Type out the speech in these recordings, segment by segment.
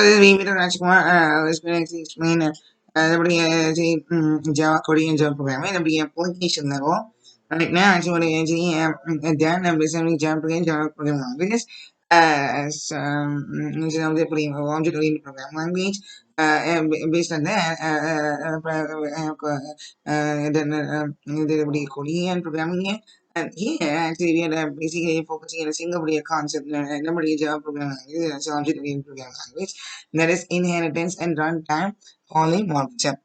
this is Vivita Rajkumar. Let's go next explain the Java coding and Java programming, the application level. Right now, actually, what I actually done recently Java programming, Java programming languages. Is the object-oriented programming language. Based on that, then the Korean programming here. And here, actually, we are basically focusing on a single concept, number Java programming language, that's object-oriented programming language, that is inheritance and runtime polymorphism.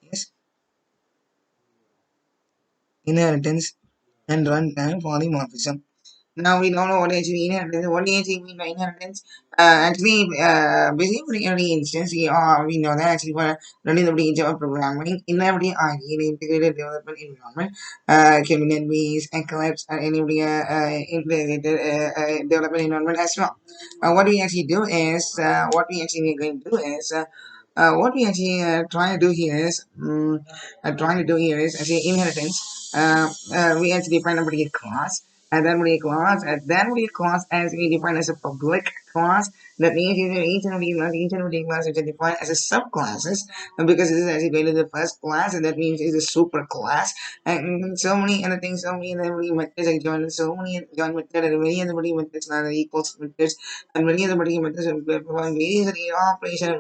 Yes, inheritance and runtime polymorphism. Now we don't know what actually inheritance. What do you actually mean by inheritance? Basically, in every instance, we know that actually for running the branch of programming in every RE, integrated development environment, Kubernetes, Eclipse, or any integrated development environment as well. What we actually do is, what we actually are going to do is. What we actually trying to do here is actually inheritance. We actually define a particular class, and then we class as we define as a public class. That means each and every class is defined as a subclasses, and because this is actually going to the first class, and that means it's a super class. And so many other things, so many other methods I joined, so many join method, and many other methods are equals methods, and many other methods perform various operations,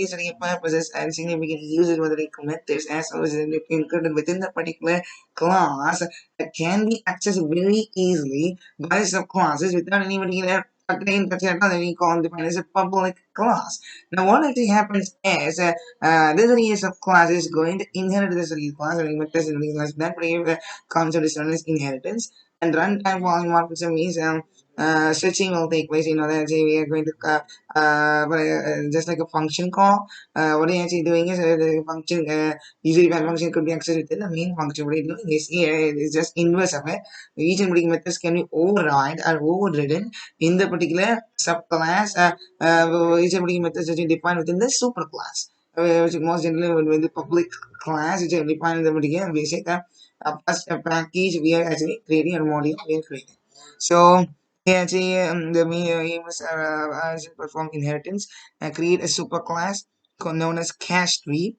various purposes, and significant uses whether they methods as well as included within the particular class that can be accessed very easily by subclasses without anybody again that we call defined as a public class. Now what actually happens is this array subclass is going to inherit this array class or this array class. That particular concept is known as inheritance. And runtime polymorphism means switching will take place. You know that we are going to just like a function call. What are you actually doing is the function usually one function could be accessed within the main function. What you're doing is here is just inverse of it. Each and every methods can be override or overridden in the particular subclass. Each and every methods is defined within the superclass, which is most generally with the public class, which is defined in the particular basic first package we are actually creating a module we are creating. So yeah, actually, the main aim is perform inheritance and create a superclass known as cache tree.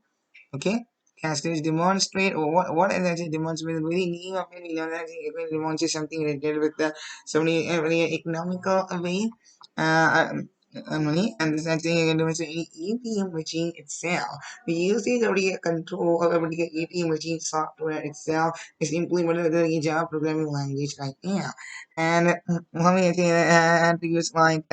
Okay, cascades demonstrate or what exactly demonstrate the very name of it. We know that it demonstrate something related with the somebody very economical way. Uh, money and this actually can demonstrate any ATM machine itself. The usage of the control of the ATM machine software itself is implemented with the Java programming language right now. And let me actually to use like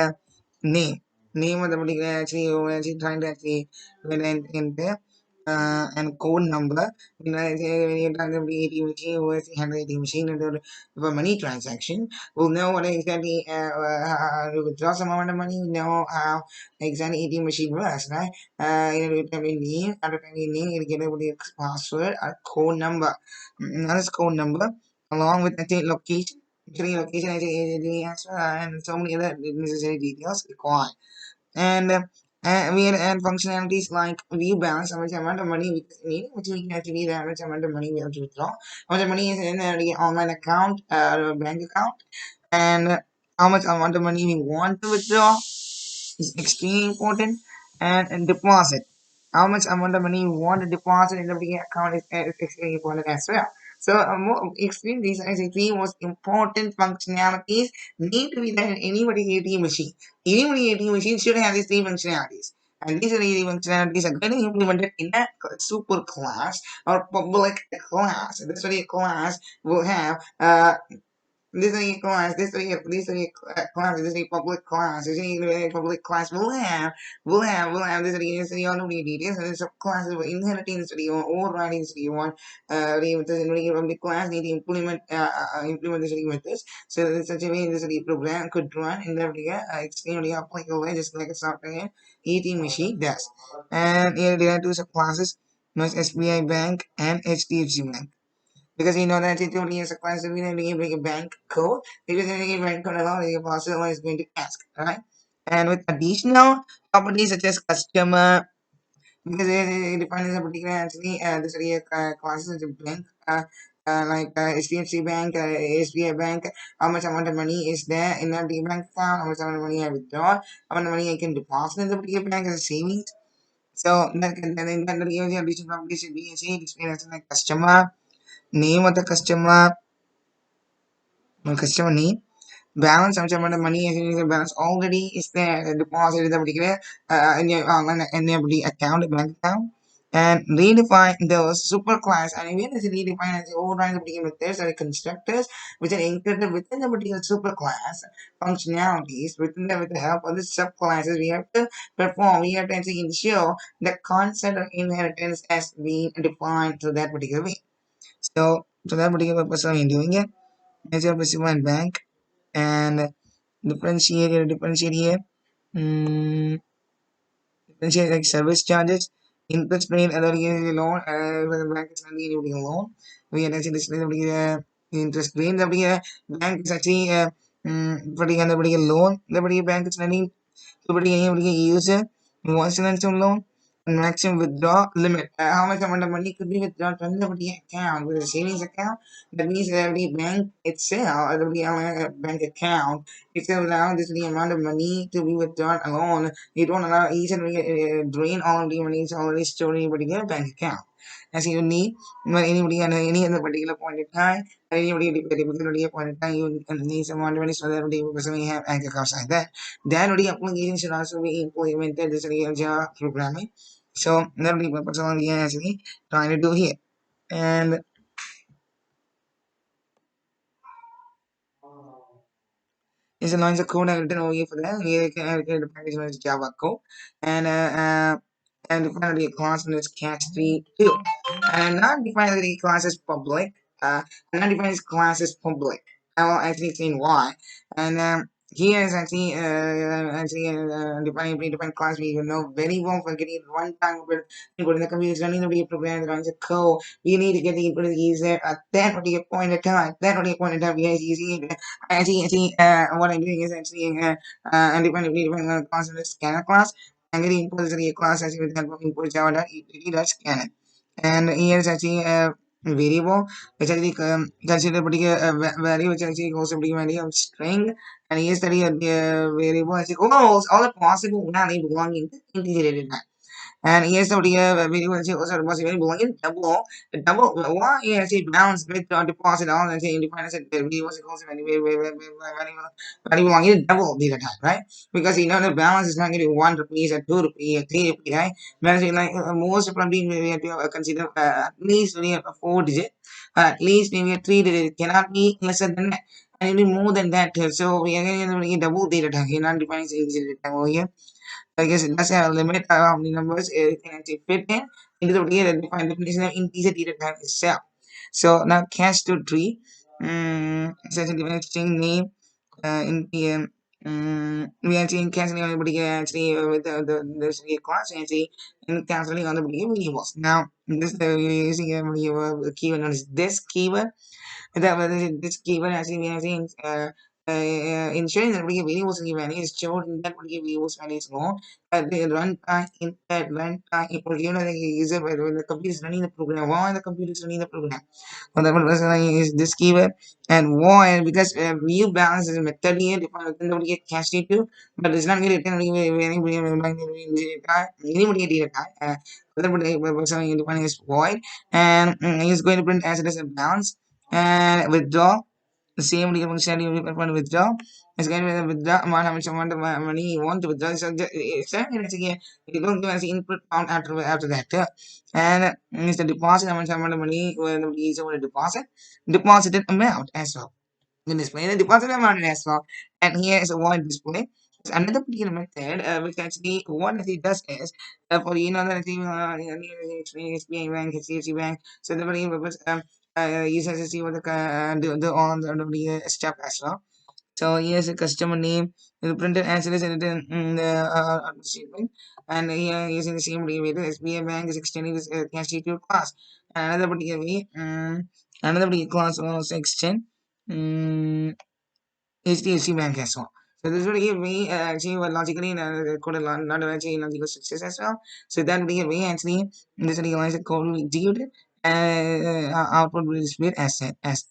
name name of the particular actually we're actually trying to actually put in there and code number. You know, when you're talking about the ATM machine, or handle ATM machine for money transaction, we'll know what exactly to withdraw some amount of money. We know how exactly ATM machine works, right? You type in name, after typing name, you get a password or code number. That is code number along with the location. Actually, location actually as well, and so many other necessary details required. And we add functionalities like view balance, how much amount of money we need, which we can actually read how much amount of money we have to withdraw, how much money is in the online account, bank account, and how much amount of money we want to withdraw is extremely important. And deposit. How much amount of money you want to deposit in the bank account is extremely important as well. So, extreme these are the three most important functionalities need to be done in anybody's ATM machine. Anybody's ATM machine should have these three functionalities. And these three functionalities are getting implemented in a super class or public class. This very class will have this is a class, this is a class, this is a public class, this is a public class. We'll have this is all of the details. And this class is inheriting this video, overriding this video one. With this public class need to implement this methods. So that such a way this program could run in the extremely applicable way, just like a software eating machine does. And here there are two subclasses, known as SBI Bank and HDFC Bank. Because you know that it only is a class that we need to bring a bank code. Because any bank code alone, the apostle is going to ask, right? And with additional properties such as customer, because it defines a particular actually this area classes as a bank like HDFC Bank, SBI Bank, how much amount of money is there in the bank account, how much amount of money I withdraw, how much money I can deposit in the particular bank as a savings. So then the gives you additional property should be displayed as a customer name of the customer name. Balance, how much amount of money is the balance already is there deposited in the particular in your online in your account, bank account, and redefine those super class. And we have to redefine as override the particular methods or constructors which are included within the particular super class functionalities within the with the help of the subclasses. We have to perform. We have to actually ensure the concept of inheritance has been defined to that particular way. So to that particular purpose, I'm doing it. As your specified bank and differentiate here. Mm, differentiate like service charges, interest rate, other loan, the bank is not giving a loan. We are actually display the interest rate. The bank is actually putting on the loan. The bank is lending to any user who wants to lend some loan. And maximum withdraw limit. How much amount of money could be withdrawn from the account with a savings account? That means that the bank itself, the bank account itself allow this the amount of money to be withdrawn alone. You don't allow each and drain all of the money is already stored in a particular bank account. As you need, when anybody at any other particular point in time, anybody at a particular point in time, you need some money so that they will have bank accounts like that. Then the application should also be implemented this real Java programming. So that's the purpose of we are actually trying to do here. And is a lines of code I've written over here for that. Here you can create the package known as Java code. And finally a class in this cast3 too. And not define the class as public. And not define this class as public. I will actually explain why. And here is defining predefined class we know very well for getting runtime but input in the computer is running the program that runs the code. We need to get the input of the user at that particular point in time. That particular point in time we are using it. What I'm doing is actually undefined predefined class in the scanner class. And getting input is a class as with help of input java.utility.scanner. And here is actually a variable which actually consider a particular value which actually goes to particular value of string, and here study a variable actually all the possible value belonging to integer data. And here's the video which also possibly belonging double why yes it balance with deposit all and say define as a video was equals to value belonging to double data type, right? Because you know the balance is not going to be 1 rupees or 2 rupees or 3 rupees, right? Whereas like most probably we have to consider at least we have a 4 digit, at least maybe a 3 digit. It cannot be lesser than that. And it will be more than that. So we are going to double data type. You're not defining single data type over here. I guess it does have a limit of how many numbers it can actually fit in into the particular defined definition of integer data type itself. So now cache to tree, essentially given a string name in the we actually canceling on the particular actually with the class actually and canceling on the particular variables. Now this we're using a keyword known as this keyword that whether this keyword actually we are saying ensuring that particular variables in the value is stored in that particular variables value is known at the runtime in that runtime it will give the user when the computer is running the program while the computer is running the program. So that one is this keyword and why because view balance is a method here defined within the particular cache to, but it's not going to return anybody data type. Other particular defining is void and is going to print as it is a balance and withdraw the same functionality we perform withdraw. It's going to be withdraw amount how much amount of money you want to withdraw. So it's again you don't give us the input amount after that. And it's the deposit how much amount of money when the user want to deposited amount as well. You can display the deposit amount as well. And here is a void display. It's another particular method which actually what it does is for that SBI Bank, HDFC Bank, so the particular purpose users to see what the all the stuff as well. So here's a customer name, the printed answer is written in the statement, and here using the same derivative, SBI Bank is extending this constitute class. And another particular way, another particular class also extend HDFC Bank as well. So this will give me actually logically code a lot actually logical success as well. So that will give me actually this realize the code will be executed output will be displayed as